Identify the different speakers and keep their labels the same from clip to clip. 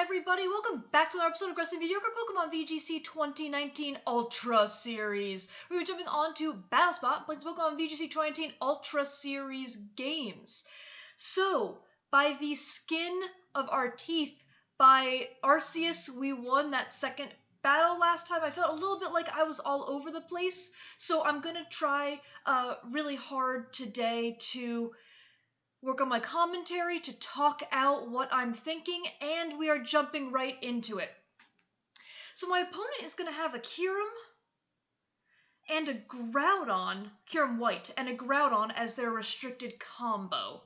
Speaker 1: everybody, welcome back to another episode of Aggressively Mediocre Pokemon VGC 2019 Ultra Series. We're jumping on to Battle Spot, playing some Pokemon VGC 2019 Ultra Series games. So, by the skin of our teeth, by Arceus, we won that second battle last time. I felt a little bit like I was all over the place, so I'm gonna try really hard today to work on my commentary, to talk out what I'm thinking, and we are jumping right into it. So my opponent is going to have a Kyurem and a Groudon, Kyurem White, and a Groudon as their restricted combo.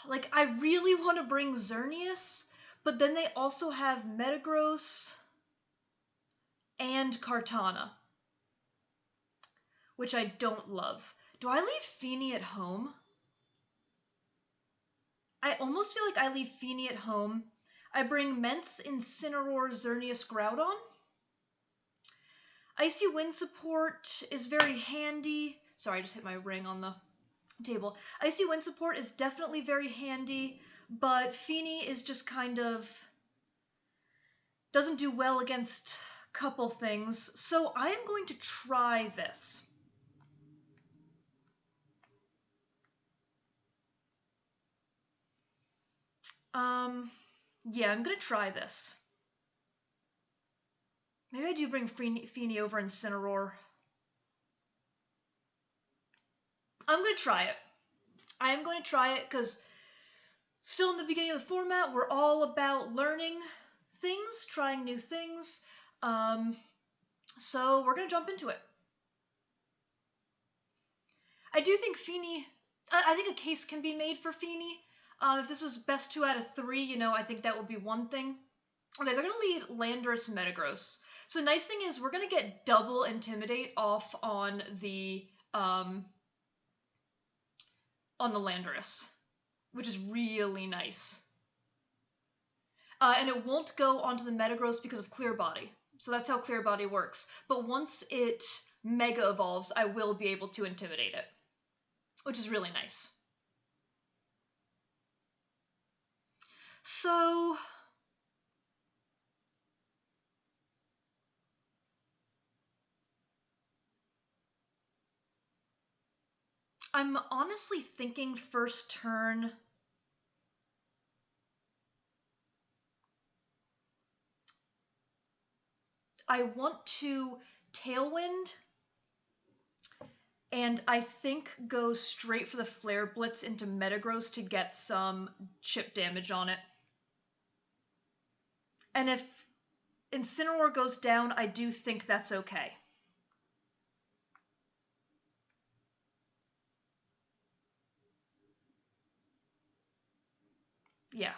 Speaker 1: Like, I really want to bring Xerneas, but then they also have Metagross and Kartana, which I don't love. Do I leave Feeny at home? I almost feel like I leave Feeny at home. I bring Mence, Incineroar, Xerneas, Groudon. Icy Wind support is very handy. Sorry, I just hit my ring on the table. Icy Wind support is definitely very handy, but Feeny is just kind of doesn't do well against a couple things. So I am going to try this. Yeah, I'm gonna try this. Maybe I do bring Feeny over Incineroar. I'm gonna try it. I am going to try it because still in the beginning of the format, we're all about learning things, trying new things. So we're gonna jump into it. I do think Feeny, I think a case can be made for Feeny. If this was best 2 out of 3, you know, I think that would be one thing. Okay, they're going to lead Landorus, Metagross. So the nice thing is we're going to get double Intimidate off on the Landorus, which is really nice. And it won't go onto the Metagross because of Clear Body. So that's how Clear Body works. But once it Mega Evolves, I will be able to Intimidate it, which is really nice. So I'm honestly thinking first turn I want to Tailwind, and I think go straight for the Flare Blitz into Metagross to get some chip damage on it. And if Incineroar goes down, I do think that's okay. Yeah,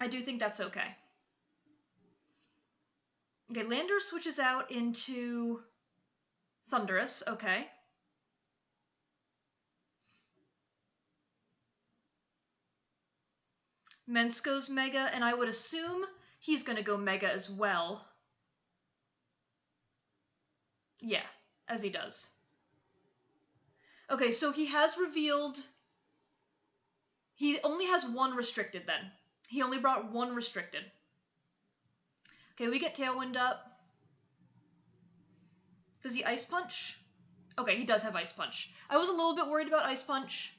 Speaker 1: I do think that's okay. Okay, Lander switches out into Thundurus, okay. Mence goes Mega, and I would assume he's going to go Mega as well. Yeah, as he does. Okay, so he has revealed... He only has one restricted then. He only brought one restricted. Okay, we get Tailwind up. Does he Ice Punch? Okay, he does have Ice Punch. I was a little bit worried about Ice Punch.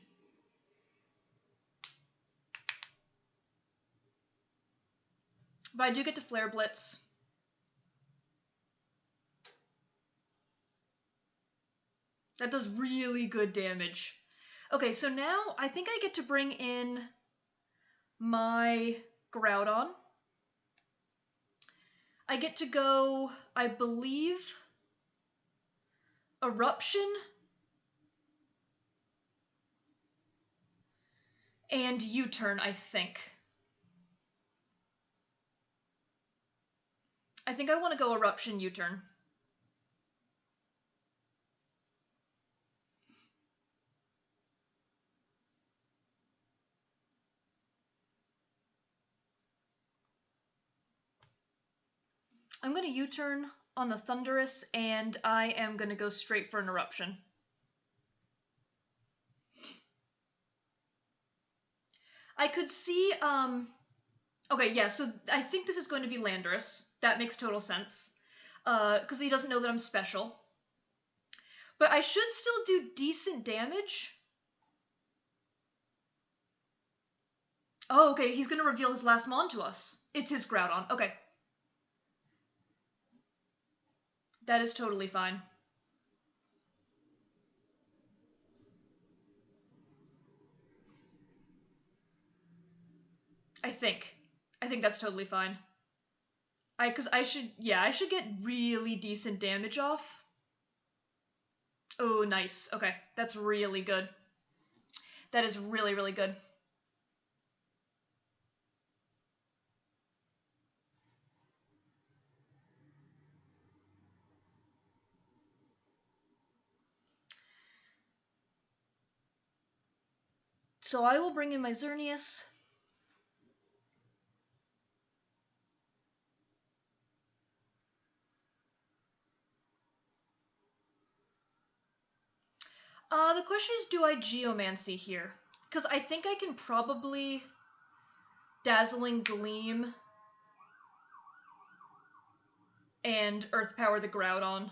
Speaker 1: But I do get to Flare Blitz. That does really good damage. Okay, so now I think I get to bring in my Groudon. I get to go, I believe, Eruption and U-turn, I think. I think I want to go Eruption, U-turn. I'm going to U-turn on the Thundurus, and I am going to go straight for an Eruption. I could see Okay, yeah, so I think this is going to be Landorus. That makes total sense. Because he doesn't know that I'm special. But I should still do decent damage. Oh, okay, he's going to reveal his last mon to us. It's his Groudon. Okay. That is totally fine. I think. I think that's totally fine. Because I should get really decent damage off. Oh, nice. Okay, that's really good. That is really, really good. So I will bring in my Xerneas. The question is, do I Geomancy here? Because I think I can probably Dazzling Gleam and Earth Power the Groudon.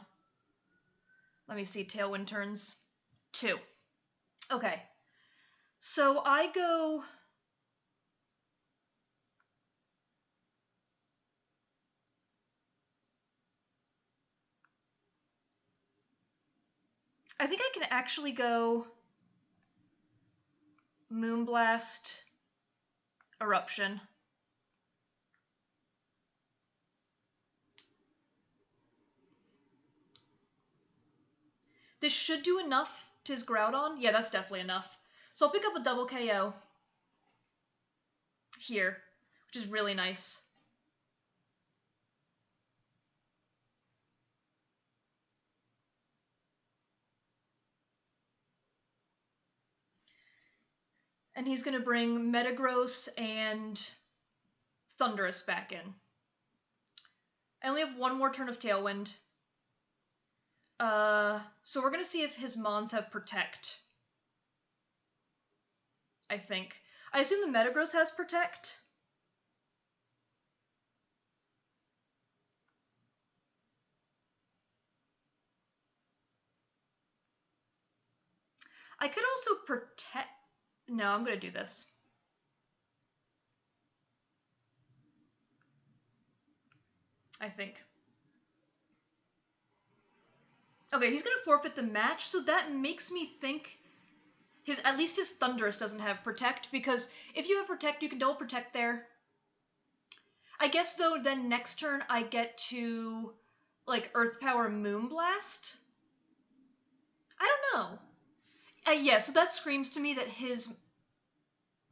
Speaker 1: Let me see, Tailwind turns 2. Okay. So I go... I think I can actually go Moonblast, Eruption. This should do enough to his Groudon. Yeah, that's definitely enough. So I'll pick up a double KO here, which is really nice. And he's going to bring Metagross and Thundurus back in. I only have one more turn of Tailwind. So we're going to see if his Mons have Protect. I think. I assume the Metagross has Protect. I could also Protect... No, I'm going to do this. I think. Okay, he's going to forfeit the match, so that makes me think at least his Thundurus doesn't have Protect, because if you have Protect, you can double Protect there. I guess, though, then next turn I get to, like, Earth Power Moonblast? I don't know. Yeah, so that screams to me that his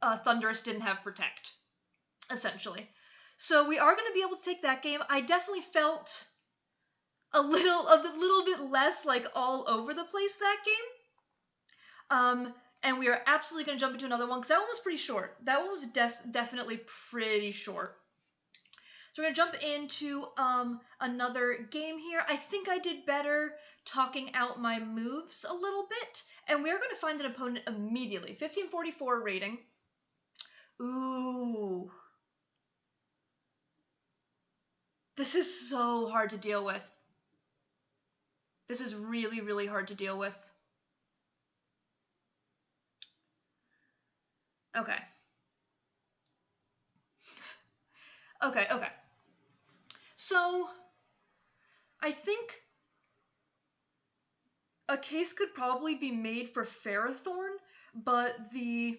Speaker 1: Thundurus didn't have Protect, essentially. So we are going to be able to take that game. I definitely felt a little bit less, like, all over the place that game. And we are absolutely going to jump into another one, because that one was pretty short. That one was definitely pretty short. So we're going to jump into another game here. I think I did better talking out my moves a little bit. And we are going to find an opponent immediately. 1544 rating. Ooh. This is so hard to deal with. This is really, really hard to deal with. Okay. Okay. So, I think a case could probably be made for Ferrothorn, but the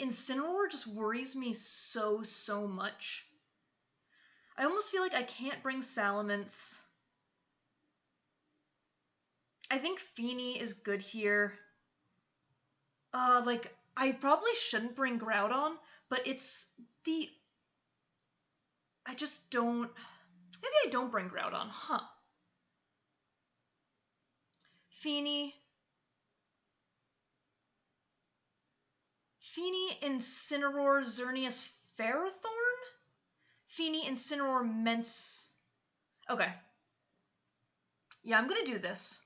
Speaker 1: Incineroar just worries me so much. I almost feel like I can't bring Salamence. I think Feeny is good here. Like, I probably shouldn't bring Groudon, but it's the... I just don't... Maybe I don't bring Groudon, huh? Feeny, Incineroar, Xerneas, Ferrothorn? Feeny, Incineroar, Mence... Okay. Yeah, I'm gonna do this.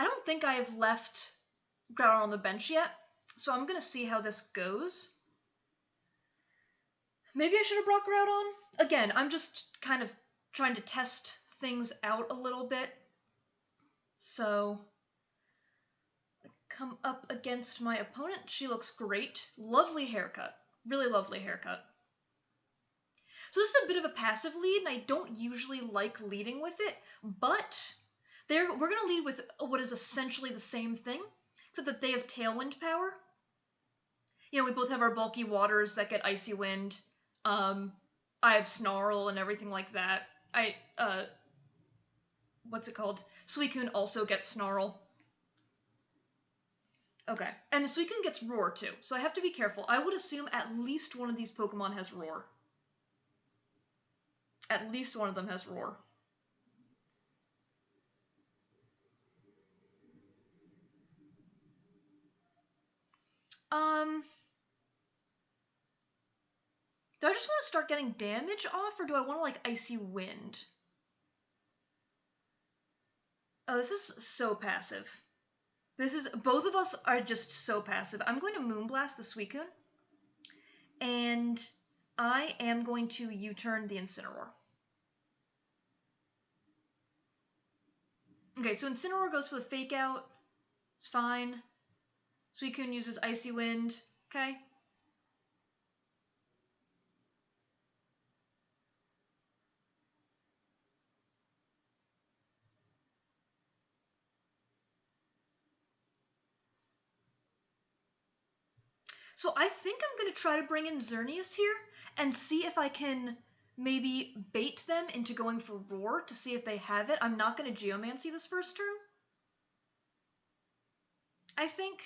Speaker 1: I don't think I have left Groudon on the bench yet, so I'm going to see how this goes. Maybe I should have brought Groudon. Again, I'm just kind of trying to test things out a little bit. So, come up against my opponent. She looks great. Lovely haircut. Really lovely haircut. So this is a bit of a passive lead, and I don't usually like leading with it, but we're going to lead with what is essentially the same thing, except that they have Tailwind power. You know, we both have our bulky waters that get Icy Wind. I have Snarl and everything like that. What's it called? Suicune also gets Snarl. Okay, and the Suicune gets Roar too, so I have to be careful. I would assume at least one of these Pokemon has Roar. At least one of them has Roar. Do I just want to start getting damage off, or do I want to, like, Icy Wind? Oh, this is so passive. Both of us are just so passive. I'm going to Moonblast the Suicune, and I am going to U-turn the Incineroar. Okay, so Incineroar goes for the Fake Out. It's fine. Suicune uses Icy Wind. Okay. So I think I'm going to try to bring in Xerneas here and see if I can maybe bait them into going for Roar to see if they have it. I'm not going to Geomancy this first turn. I think.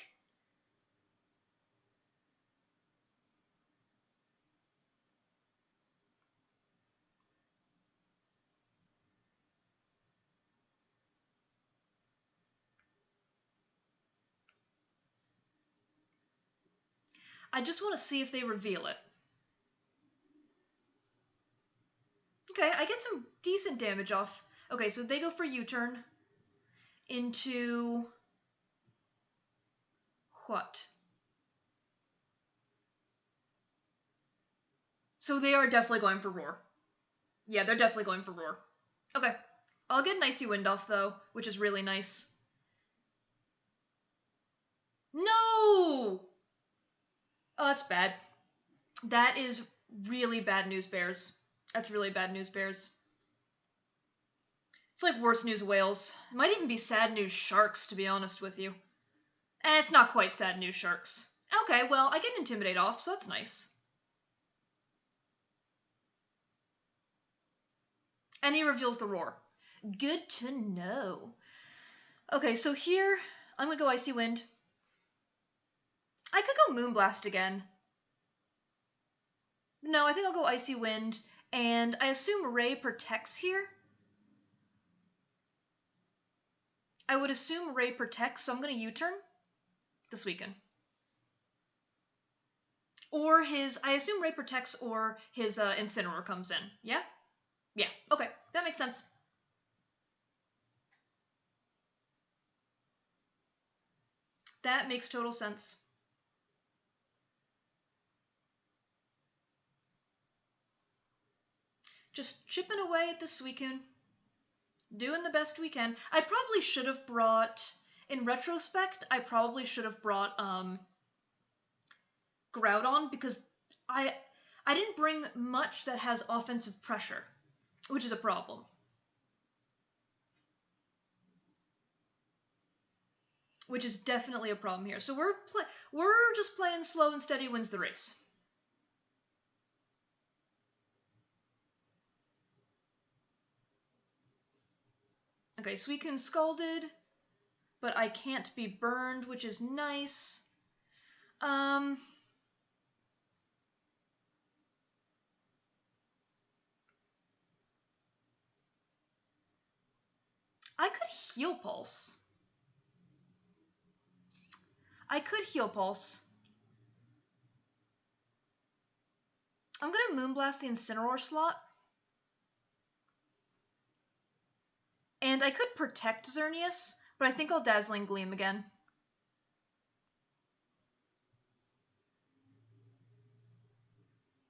Speaker 1: I just want to see if they reveal it. Okay, I get some decent damage off. Okay, so they go for U-turn into what? So they are definitely going for Roar. Yeah, they're definitely going for Roar. Okay, I'll get an Icy Wind off, though, which is really nice. No! Oh, that's bad. That is really bad news, Bears. That's really bad news, Bears. It's like worse news, Whales. It might even be sad news, Sharks, to be honest with you. And it's not quite sad news, Sharks. Okay, well, I get Intimidate off, so that's nice. And he reveals the Roar. Good to know. Okay, so here, I'm going to go Icy Wind. I could go Moonblast again. No, I think I'll go Icy Wind, and I assume Ray protects here. I would assume Ray protects, so I'm going to U-turn this weekend. Or I assume Ray protects or his Incineroar comes in. Yeah? Yeah, okay, that makes sense. That makes total sense. Just chipping away at the Suicune. Doing the best we can. I probably should have brought, in retrospect, I probably should have brought Groudon, because I didn't bring much that has offensive pressure, which is a problem. Which is definitely a problem here. So we're just playing slow and steady wins the race. Okay, Suicune Scalded, but I can't be burned, which is nice. I could Heal Pulse. I could Heal Pulse. I'm going to Moonblast the Incineroar slot. And I could protect Xerneas, But I think I'll Dazzling Gleam again.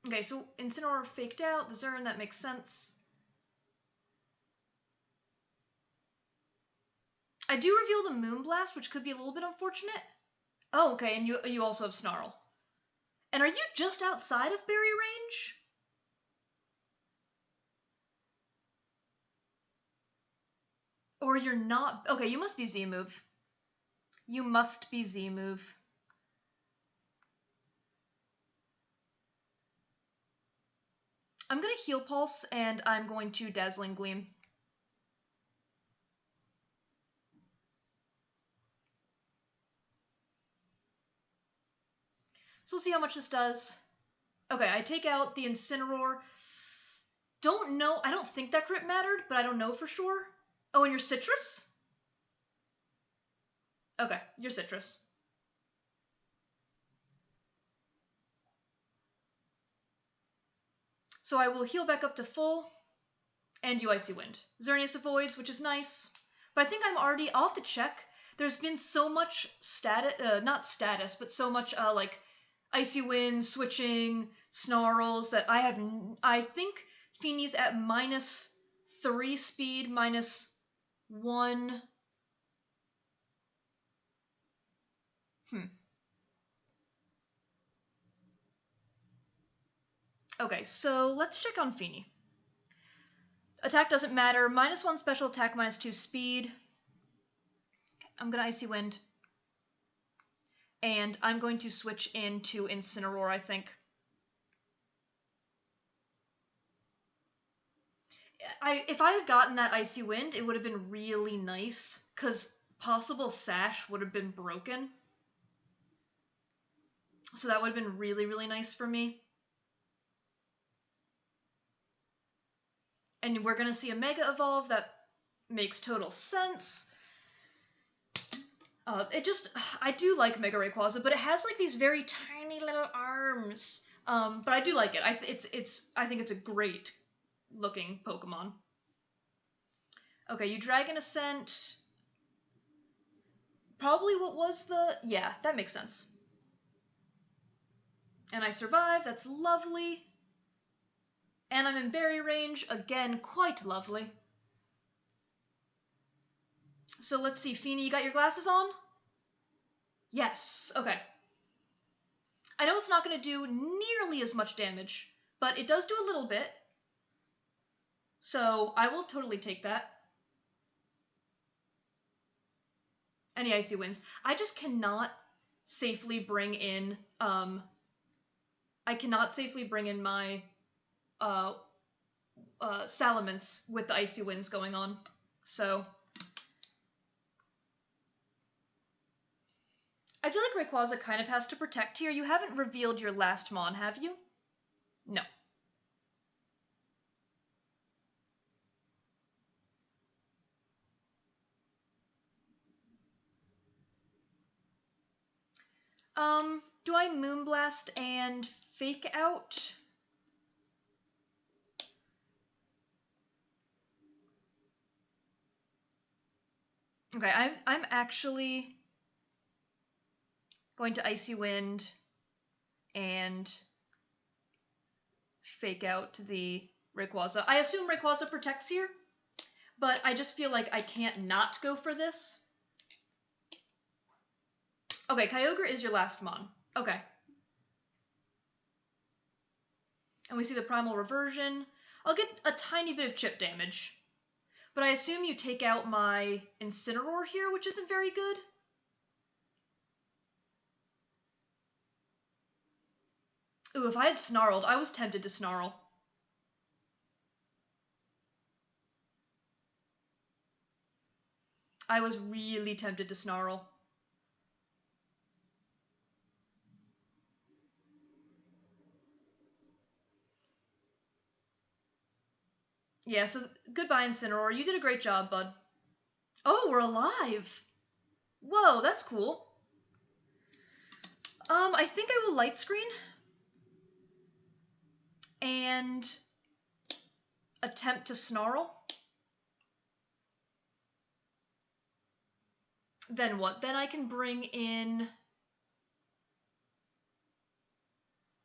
Speaker 1: Okay, so Incineroar faked out. The Zern, that makes sense. I do reveal the Moonblast, which could be a little bit unfortunate. Oh, okay, and you also have Snarl. And are you just outside of berry range? Or you're not? Okay, you must be Z-move. You must be Z-move. I'm going to Heal Pulse, and I'm going to Dazzling Gleam. So we'll see how much this does. Okay, I take out the Incineroar. Don't know, I don't think that crit mattered, but I don't know for sure. Oh, and your Citrus? Okay, your Citrus. So I will heal back up to full, and you Icy Wind. Xerneas avoids, which is nice. But I think I'm already, I'll have to check. There's been so much not status, but so much, like, Icy Wind, switching, Snarls, that I think Feeney's at -3 speed, -1. Okay, so let's check on Feeney. Attack doesn't matter. -1 special attack, -2 speed. I'm going to Icy Wind. And I'm going to switch into Incineroar, I think. If I had gotten that Icy Wind, it would have been really nice, because possible Sash would have been broken. So that would have been really, really nice for me. And we're going to see a Mega Evolve. That makes total sense. I do like Mega Rayquaza, but it has like these very tiny little arms. But I do like it. I think it's a great looking Pokemon. Okay, you Dragon Ascent. Probably what was the... Yeah, that makes sense. And I survive. That's lovely. And I'm in berry range. Again, quite lovely. So let's see, Feeney, you got your glasses on? Yes, okay. I know it's not going to do nearly as much damage, but it does do a little bit. So I will totally take that. Any Icy Winds. I just cannot safely bring in, I cannot safely bring in my, Salamence with the Icy Winds going on. So... I feel like Rayquaza kind of has to protect here. You haven't revealed your last Mon, have you? No. Do I Moonblast and Fake Out? Okay, I'm actually going to Icy Wind and Fake Out the Rayquaza. I assume Rayquaza protects here, but I just feel like I can't not go for this. Okay, Kyogre is your last Mon. Okay. And we see the Primal Reversion. I'll get a tiny bit of chip damage. But I assume you take out my Incineroar here, which isn't very good. Ooh, if I had Snarled, I was tempted to Snarl. I was really tempted to Snarl. Yeah, so goodbye, Incineroar. You did a great job, bud. Oh, we're alive! Whoa, that's cool. I think I will Light Screen. And attempt to Snarl. Then what? Then I can bring in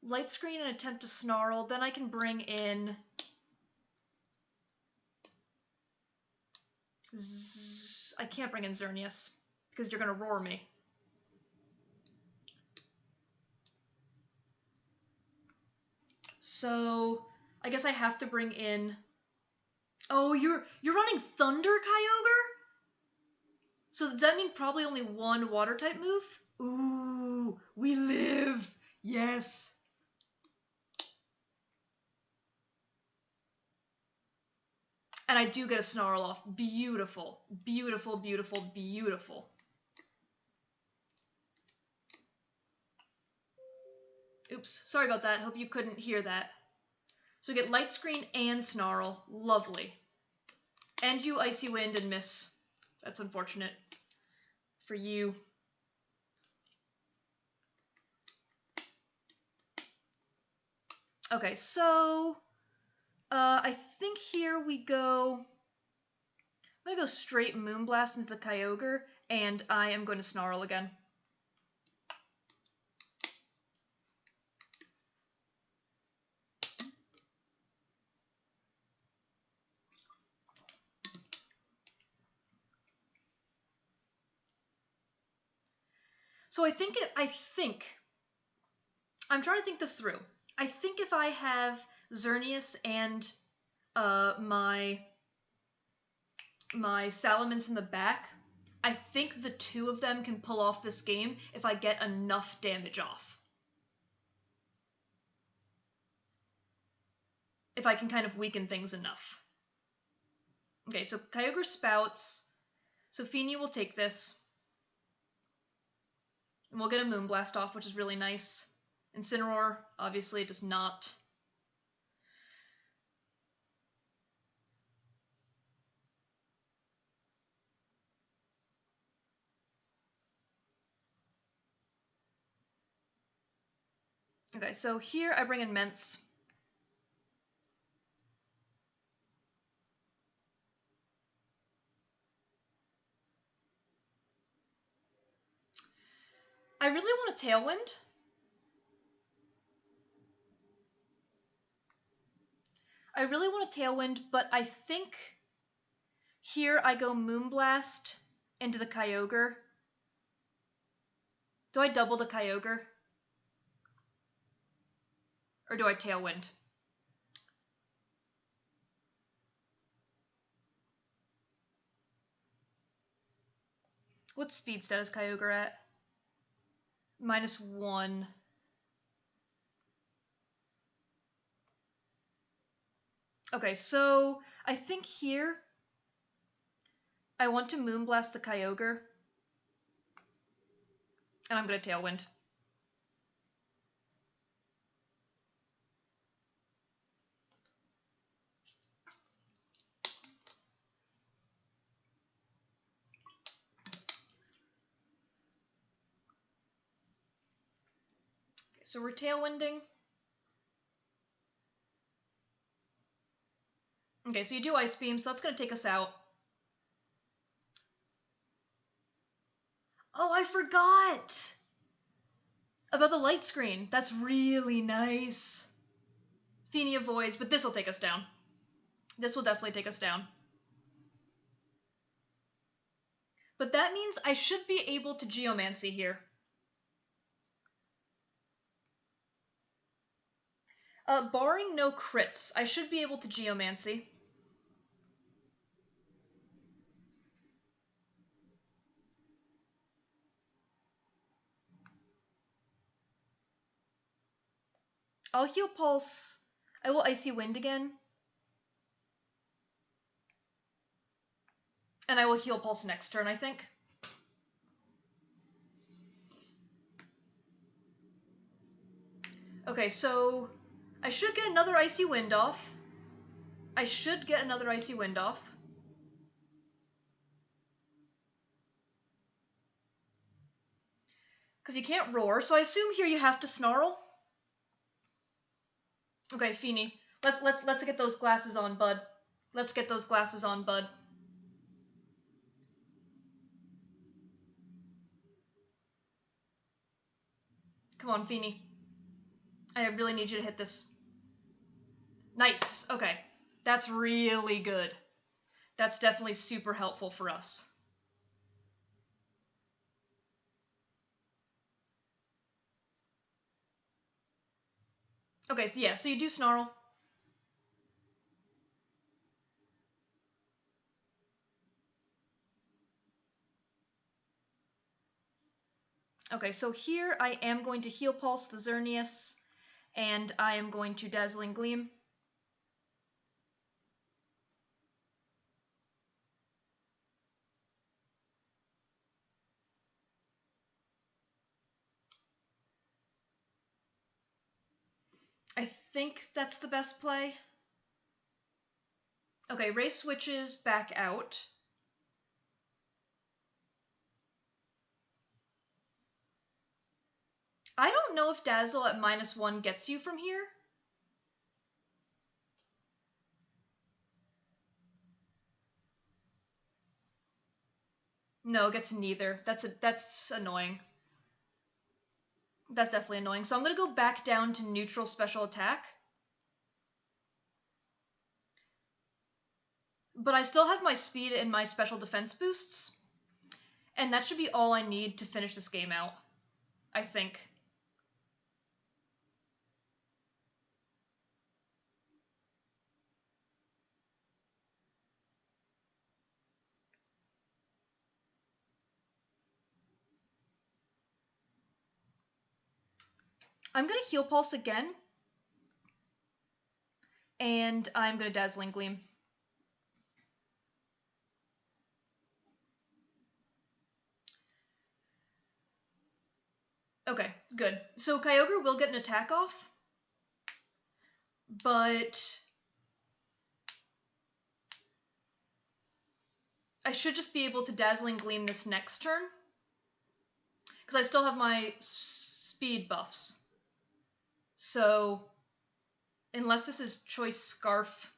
Speaker 1: Light Screen and attempt to snarl. Then I can bring in I can't bring in Xerneas because you're gonna roar me. So I guess I have to bring in. Oh, you're running Thunder, Kyogre? So does that mean probably only one water type move? Ooh, we live. Yes. And I do get a snarl off. Beautiful. Beautiful, beautiful, beautiful. Oops, sorry about that. Hope you couldn't hear that. So we get Light Screen and Snarl. Lovely. And you Icy Wind and miss. That's unfortunate for you. Okay, so I think here we go. I'm gonna go straight Moonblast into the Kyogre, and I am going to Snarl again. So I think I'm trying to think this through. I think if I have Xerneas and my Salamence in the back, I think the two of them can pull off this game if I get enough damage off. If I can kind of weaken things enough. Okay, so Kyogre spouts. So Feeny will take this. And we'll get a Moonblast off, which is really nice. Incineroar, obviously, does not. Okay, so here I bring in Mence. I really want a Tailwind. I really want a Tailwind, but I think here I go Moonblast into the Kyogre. Do I double the Kyogre? Or do I Tailwind? What speed stat is Kyogre at? -1. Okay, so I think here I want to Moonblast the Kyogre. And I'm going to Tailwind. Okay, so we're Tailwinding. Okay, so you do Ice Beam, so that's going to take us out. Oh, I forgot about the Light Screen. That's really nice. Feeny avoids, but this will take us down. This will definitely take us down. But that means I should be able to Geomancy here. Barring no crits, I should be able to Geomancy. I'll Heal Pulse. I will Icy Wind again. And I will Heal Pulse next turn, I think. Okay, so I should get another Icy Wind off. Because you can't roar, so I assume here you have to Snarl. Okay, Feeny. Let's get those glasses on, bud. Let's get those glasses on, bud. Come on, Feeny. I really need you to hit this. Nice. Okay. That's really good. That's definitely super helpful for us. Okay, so yeah, so you do Snarl. Okay, so here I am going to Heal Pulse the Xerneas, and I am going to Dazzling Gleam. I think that's the best play. Okay, Ray switches back out. I don't know if Dazzle at -1 gets you from here. No, it gets neither. That's annoying. That's definitely annoying. So I'm going to go back down to neutral special attack. But I still have my speed and my special defense boosts. And that should be all I need to finish this game out, I think. I'm going to Heal Pulse again. And I'm going to Dazzling Gleam. Okay, good. So Kyogre will get an attack off. But I should just be able to Dazzling Gleam this next turn. Because I still have my speed buffs. So, unless this is Choice Scarf,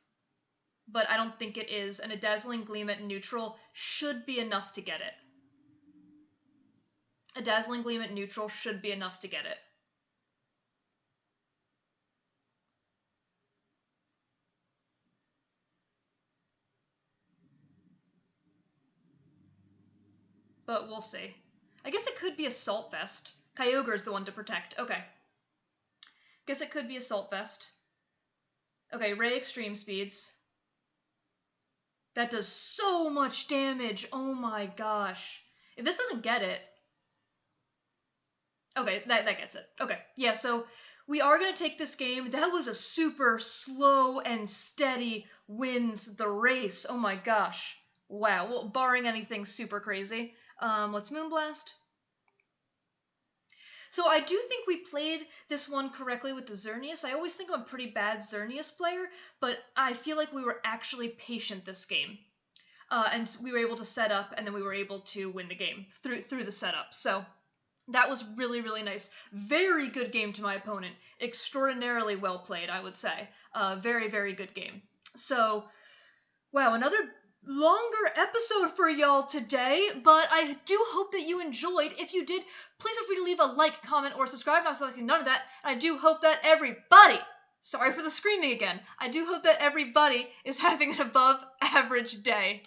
Speaker 1: but I don't think it is, and a Dazzling Gleam at neutral should be enough to get it. A Dazzling Gleam at neutral should be enough to get it. But we'll see. I guess it could be Assault Vest. Kyogre's the one to protect. Okay. Guess it could be Assault Vest. Okay, Ray Extreme Speeds. That does so much damage. Oh my gosh. If this doesn't get it... Okay, that gets it. Okay, yeah, so we are going to take this game. That was a super slow and steady wins the race. Oh my gosh. Wow, well, barring anything super crazy. Let's Moonblast. So I do think we played this one correctly with the Xerneas. I always think I'm a pretty bad Xerneas player, but I feel like we were actually patient this game. And we were able to set up, and then we were able to win the game through the setup. So that was really, really nice. Very good game to my opponent. Extraordinarily well played, I would say. Very, very good game. So, wow, another longer episode for y'all today, but I do hope that you enjoyed. If you did, please feel free to leave a like, comment, or subscribe. I'm not none of that. And I do hope that everybody, sorry for the screaming again, I do hope that everybody is having an above average day.